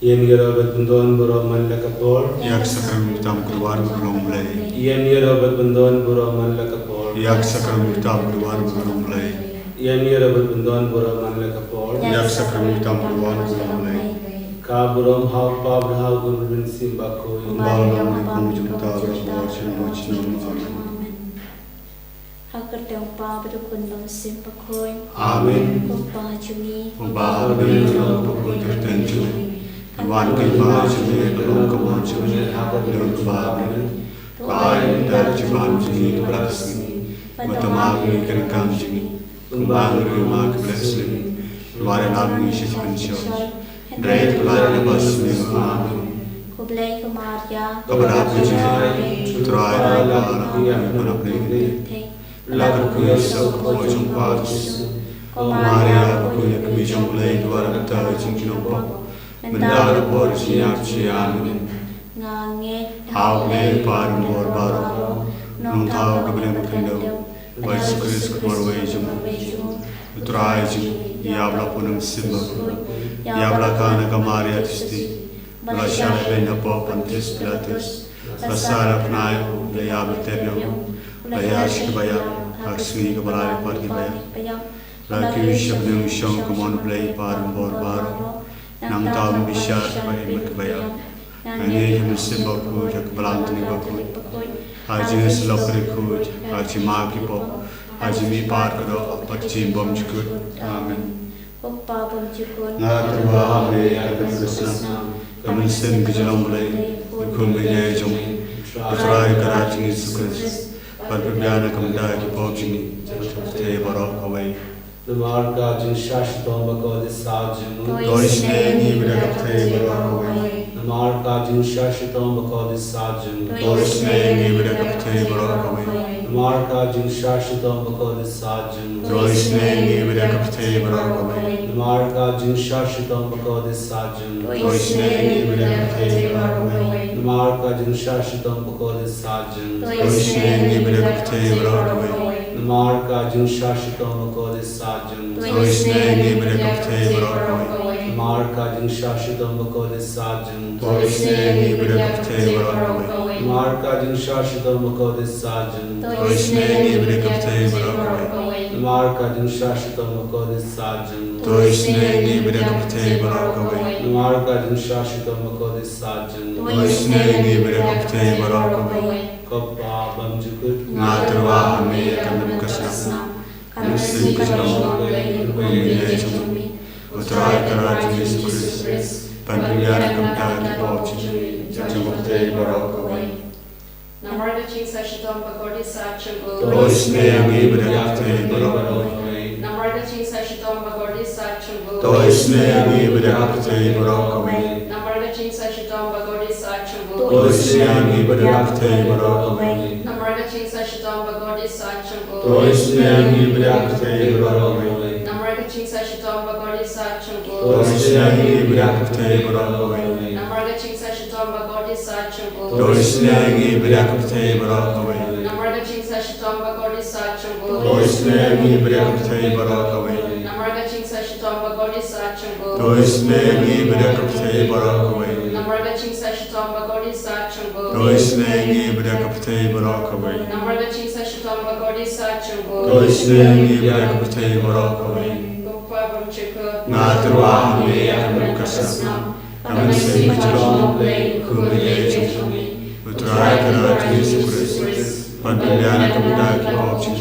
Yen Yerobat Bundon Buro Manlakapor, Yak Sakram Tam Kurwan Gulumblay, Yen Yerobat Bundon Buro Manlakapor, Yak Sakram Tam Kurwan Gulumblay, Yen Yerobat Bundon Buro Manlakapor, Yak Sakram Tam Kurwan Gulumblay, Kaburom How Pabra Gulbin Simbako, Balam Kumjunta Rabochin Mochinum Amen. Hakardang pa berukun simpakoy. Amen. Kumpa jumi. Kumpa Bino Pukuntur Tenjumi, Wan Kipa Jumi, Kalong Kaman Jumi, Hakadun Babin, Bain Darjiban Jumi, Brasmi, Matamagni Kankam Jumi, Kumbangri Mark Blessing, Varanagni Shishpan Church, Dread Light Basmi, Amen. Kublai Kumarya. Kabarapi Jumi, Try Rala, Manapri. Lagar kuya sok pojong patus, Maria kuya kumijong lay dwara kata jingkinong po, mendara por siyak siyamin. Nganget. Haule parang bor baro, nung tao kabilang kindaw, Vice Chris kumorway jung, utray jung, yabla po ng simba po, yabla ka na kamaria tisti, balasya na po pantis pilatis, lasara pnayo, layabla teryo, Layash Baya, Aksui Kabalari Party Baya, Laki Shabnu Shong Kumon Play Parum Borbar, Namtam Bishar by Makbaya, and Nahim Simba Kud, Kabalantani Bakud, Hajin Slopri Kud, Hajimaki Pop, Hajimi Parkado, Pachim Bomchkud, Amen. Kumpa bumjukun. Natrava Krishna, Kaminsin Gijalomble, Kumbi Utrai Karachi Sukris. Parpiana Kamda Kipogini, Te Barok away. The Marka Jin Shashtomba the Sajin, Dorisne, Te Barok away. the Marka Jin Shashtomba the Sajin, Dorisne, Te Barok away. the Marka Jin Shashtomba the Sajin, Dorisne, Te Barok away. the Marka Jin Shashtomba the Sajin, Dorisne, Te Barok away. the Marka Jin Shashtomba the Sajin, Dorisne, Te Barok away. the Marka Jin Shashtomba the Sajin, Dorisne, Te Barok away. the Marka Jin Shashtomba the Sajin, Dorisne, Te Barok away. the Marka Jin Shashtomba the Sajin, Dorisne, Te Barok away. the Marka Jin Shashtomba the Sajin, Dorisne, Te Barok away. the Marka Jin Shashtomba the Sajin, Dorisne, Te Barok away. Kappa Bamjukut, Natrava me Kamam Kasna, Kamsi Kajam, Kumbi Utrai Karachi Chris, Panpigana Kamda Pochi, Jajamukte Barok away. Namarga Chinsa Shitom Bakodi Sachago. Dorisne, Te Barok away. Namarga Chinsa Shitom Bakodi Sachago. Dorisne, Te Barok away. Namarga Chinsa Shitom Bakodi Sachago. Dorisne, Te Barok away. Namarga Chinsa Shitom Bakodi Sachago. Dorisne, Te Barok away. Namarga Chinsa Shitom Bakodi Sachago. Dorisne, Te Barok away. Namarga Chinsa Shitom Bakodi Sachago. Dorisne, Te Barok away. Namarga Chinsa Shitom Bakodi Sachago. Dorisne, Te Barok away. Namarga Chinsa Shitom Bakodi Sachago. Dorisne, Te Barok away. Namarga Chinsa Shitom Bakodi Sachago. Dorisne, Te Barok away. Namarga Chinsa Shitom Bakodi Sachago. Dorisne, Te Barok away. Goppa Bamchika. Natrava me Kamam Kasna, Kamsi Kajam, Kumbi Utrai Karachi Chris, Panpigana Kamda Pochi,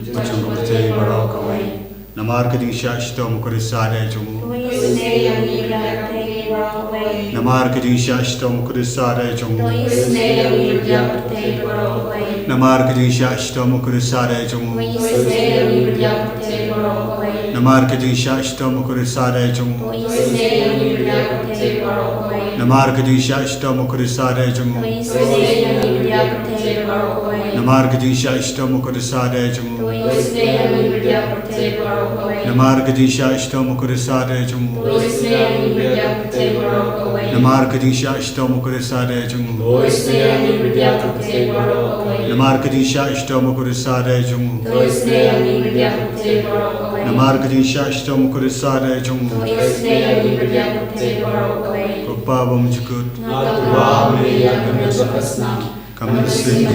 Jajamukte Barok away. Namarka Shashtom Kurisare Jumu. Namarka Shashtom Kurisare Jumu. Namarka Shashtom Kurisare Jumu. Namarka Shashtom Kurisare Jumu. Namarka Shashtom Kurisare Jumu. Namarga Disha Ishtomukurisade Jamu. Namarga Disha Ishtomukurisade Jamu. Namarga Disha Ishtomukurisade Jamu. Namarga Disha Ishtomukurisade Jamu. Namarga Disha Ishtomukurisade Jamu. Kupabam Jukut. Kamu sing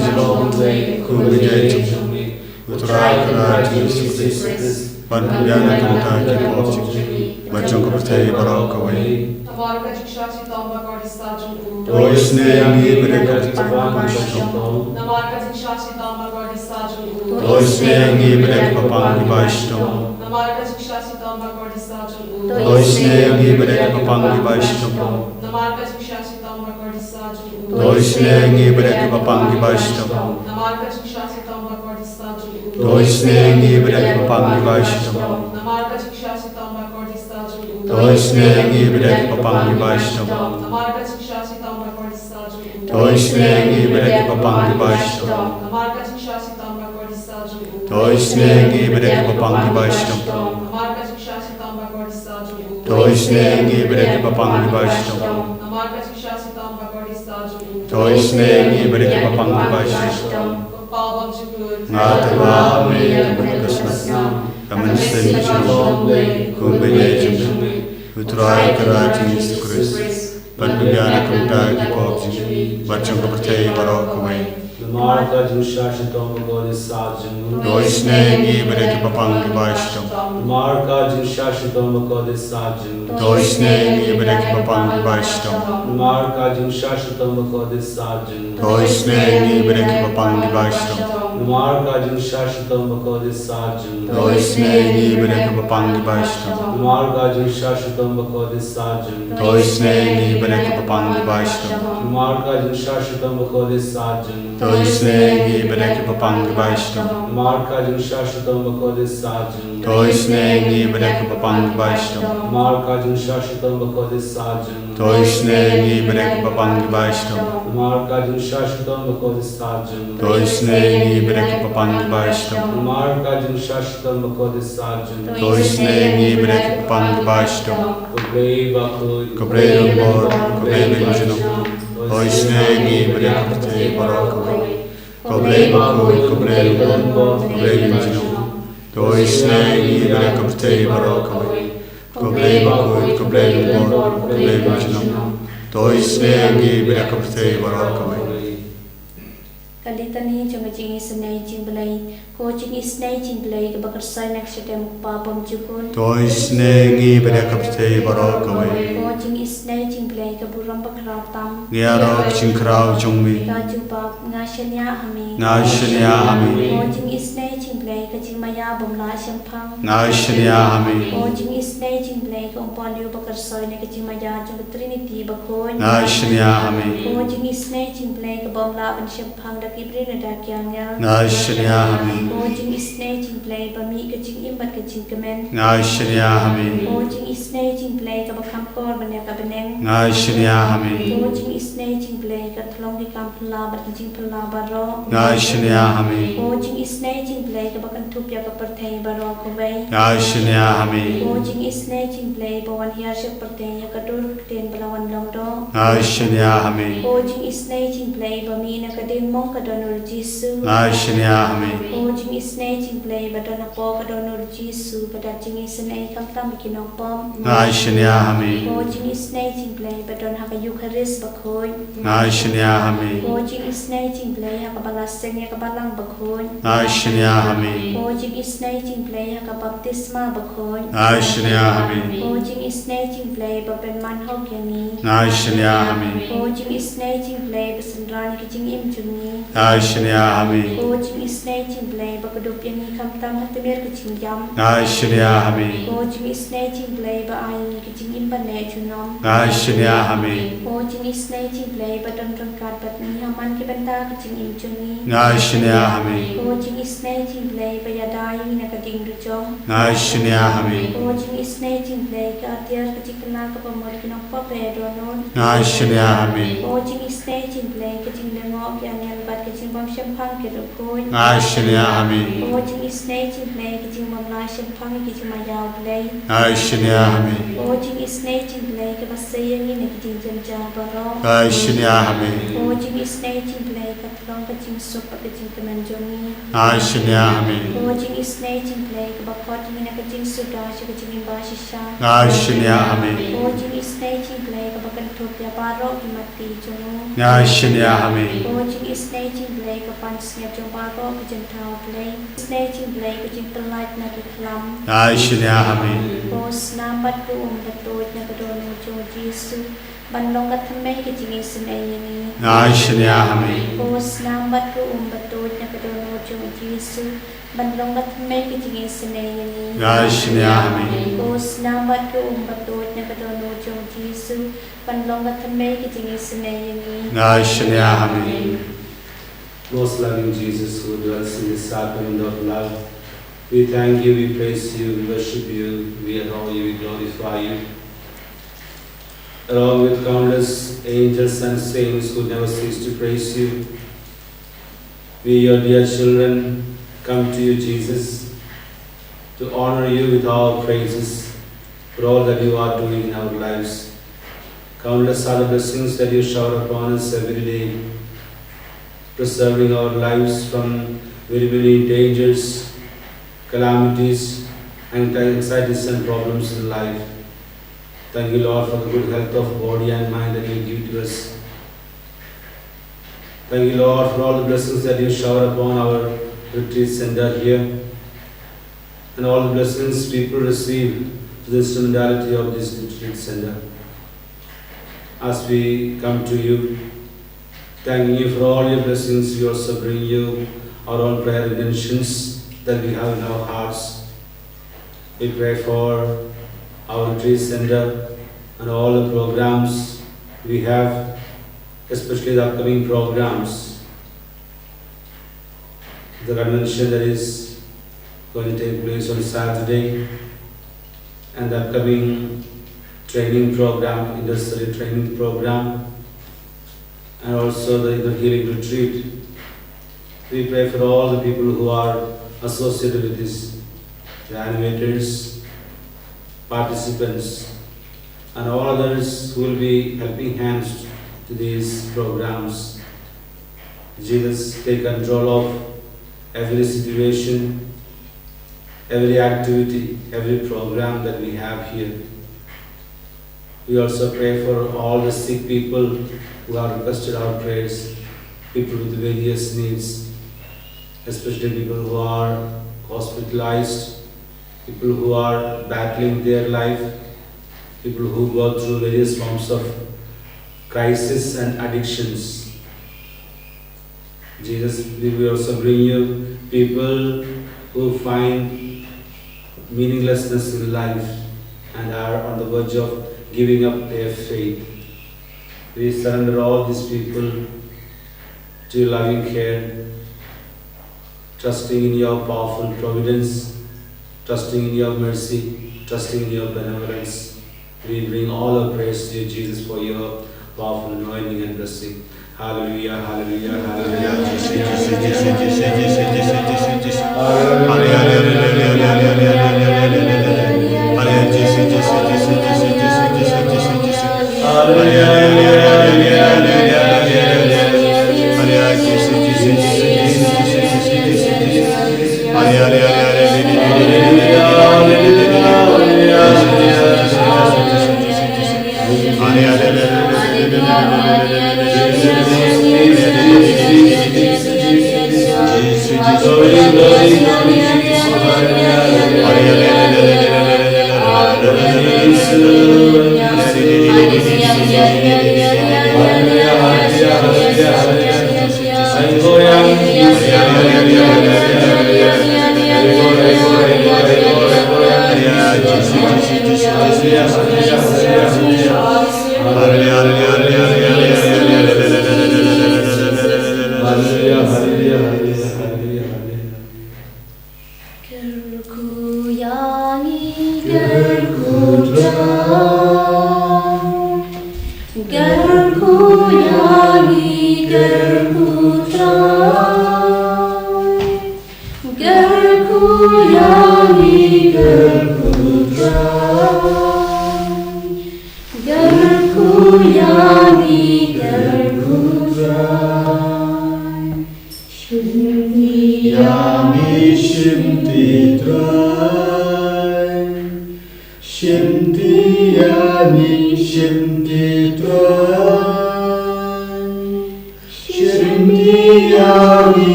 kubijay Jamu. Uttara Jesus Panpiyana Kanta ki pofchi. Bachon ko prathai barao kawai. Namarga Jiksha Chitamba Gordista Jamu. To isne angi bidekam Bashtam. Namarga Jiksha Chitamba Gordista Jamu. To isne angi bidekam Bashtam. Namarga Jiksha Chitamba Gordista Jamu. To isne angi bidekam Bashtam. Namarga Jiksha Chitamba Gordista Jamu. To isne angi bidekam Bashtam. Namarga Jiksha Chitamba Gordista Jamu. To isne angi bidekam Bashtam. Namarga Jiksha Chitamba Gordista Jamu. To isne angi bidekam Bashtam. Namarga Jiksha Chitamba Gordista Jamu. To isne angi bidekam Bashtam. Namarga Jiksha Chitamba Gordista Jamu. To isne angi bidekam Bashtam. Namarga Jiksha Chitamba Gordista Jamu. To isne angi bidekam Bashtam. Namarga Jiksha Chitamba Gordista Jamu. To isne angi bidekam Bashtam. Kupabam Jukut. Ngatawa me Kasna. Kaman sing Jamu. Kubijay Jamu. Uttara Jesus Christ. Panpiyana Kanta ki pofchi. Bachon ko prathai barao kawai. Namarga Jiksha Chitamba Gordista Jamu. To isne angi bidekam Bashtam. Namarga Jiksha Chitamba Gordista Jamu. To isne angi bidekam Bashtam. Namarga Jiksha Chitamba Gordista Jamu. To isne angi bidekam Bashtam. Namarga Jiksha Chitamba Gordista Jamu. To isne angi bidekam Bashtam. Namarga Jiksha Chitamba Gordista Jamu. To isne angi bidekam Bashtam. Namarga Jiksha Chitamba Gordista Jamu. To isne angi bidekam Bashtam. Namarga Jiksha Chitamba Gordista Jamu. To isne angi bidekam Bashtam. Namarga Jiksha Chitamba Gordista Jamu. To isne angi bidekam Bashtam. Namarga Jiksha Chitamba Gordista Jamu. To isne angi bidekam Bashtam. Namarga Jiksha Chitamba Gordista Jamu. To isne angi bidekam Bashtam. Kobrei Bakut. Kobrei Lambor, Kobrei Benjino. To isne angi bidekam barao kawai. Kobrei Bakut, Kobrei Lambor, Kobrei Benjino. To isne angi bidekam barao kawai. Kobrei Bakut, Kobrei Lambor, Kobrei Benjino. To isne angi bidekam barao kawai. Kalitani chunga jingi snai jingblai ko jingi snai jingblai ka bakar sai nak shadem papam jukun To isne angi bidekam barao kawai. ko jingi snai jingblai ka buram bakrau tam Ngiarok chingkrao chungmi. ka jupap nga shanya hami Ngashnya hami. ko jingi snai jingblai ka jingmaya bomla shampang Ngashnya hami. ko jingi snai jingblai ka umpaliu bakar sai nak jingmaya jung trinity bakon Ngashnya hami. ko jingi snai jingblai ka bomla ban shampang dak ibrina dakyanga Ngashnya hami. ko jingi snai jingblai ba mi ka jing imbat ka jing kamen Ngashnya hami. ko jingi snai jingblai ka bakam kor banya ka beneng Ngashnya hami. ko jingi snai jingblai ka thlong ki kam phla ba jing phla ba ro Ngashnya hami. ko jingi snai jingblai ka bakan thup ya ka parthai ba ro ko vai Ngashnya hami. ko jingi snai jingblai ba wan hiar shak parthai ya ka dur ten balawan long do Ngashnya hami. ko jingi snai jingblai ba mi na ka ding mong ka donor jisu Ngashnya hami. ko jingi snai jingblai ba dona po ka donor jisu ba da jingi snai kam tam ki no pom Ngashnya hami. ko jingi snai jingblai ba don ha ka eucharis ba khoi Ngashnya hami. ko jingi snai jingblai ha ka balaseng ya ka balang ba khoi Ngashnya hami. ko jingi snai jingblai ha ka baptisma ba khoi Ngashnya hami. ko jingi snai jingblai ba pen man ho yani Ngashnya hami. ko jingi snai jingblai ba sanrani ki jing im chungi Ngashnya hami. ko jingi snai jingblai ba ka dup yani kam tam ha temer ki jing yam Ngashnya hami. ko jingi snai jingblai ba ai ki jing im ba ne chunom Ngashnya hami. ko jingi snai play but on card but me haman ke banta kaching in chungi Ngai shnya hame. coaching is snatching play but ya dying na kating du chong Ngai shnya hame. coaching is snatching play ka tiar kaching kana ka pamor kinok pa pe do non Ngai shnya hame. coaching is snatching play kaching le ngok yang yan bat kaching bam sham phang ke do koi Ngai shnya hame. coaching is snatching play kaching bam la sham phang kaching ma yaw play Ngai shnya hame. coaching is snatching play ka basay ni na kaching jam ja baro Ngai shnya hame. coaching is snatching play ka thlong kaching sup kaching kaman jomi Ngai shnya hame. coaching is snatching play ka bakot ni na kaching suda kaching ba shisha Ngai shnya hame. coaching is snatching play ka bakan thopya paro ki mati jono Ngai shnya hame. coaching is snatching play ka pan snap jong paro ka jam thao play snatching play ka jing light na ki khlam Ngai shnya hame. Bos nambat ku betot na kadono jo Jesu banlong ka thamai ka jing isnay ni Ngai shnya hame. Bos nambat ku betot na kadono jo Jesu banlong ka thamai ka jing isnay ni Ngai shnya hame. Bos nambat ku betot na kadono jo Jesu banlong ka thamai ka jing isnay ni Ngai shnya hame. Most loving Jesus who dwells in the sacrament of love, we thank you, we praise you, we worship you, we adore you, we glorify you. Along with countless angels and saints who never cease to praise you, we, your dear children, come to you, Jesus, to honor you with our praises for all that you are doing in our lives. Countless are the blessings that you shower upon us every day, preserving our lives from very many dangers, calamities, anxieties and problems in life. Thank you, Lord, for the good health of body and mind that you give to us. Thank you, Lord, for all the blessings that you shower upon our retreat center here, and all the blessings people receive through the instrumentality of this retreat center. As we come to you, thanking you for all your blessings, we also bring you our own prayer intentions that we have in our hearts. We pray for our retreat center and all the programs we have, especially the upcoming programs. The convention that is going to take place on Saturday, and the upcoming training program, industrial training program, and also the inner healing retreat. We pray for all the people who are associated with this, the animators, participants, and all others who will be helping hands to these programs. Jesus, take control of every situation, every activity, every program that we have here. We also pray for all the sick people who have requested our prayers, people with various needs, especially people who are hospitalized, people who are battling their life, people who go through various forms of crisis and addictions. Jesus, we also bring you people who find meaninglessness in life and are on the verge of giving up their faith. We surrender all these people to your loving care, trusting in your powerful providence, trusting in your mercy, trusting in your benevolence. We bring all our praise to you, Jesus, for your powerful anointing and blessing. Hallelujah, hallelujah, hallelujah.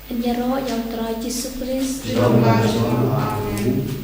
Anh nhớ rõ dòng trời Jesus Christ. Trong ngài sống. Amen.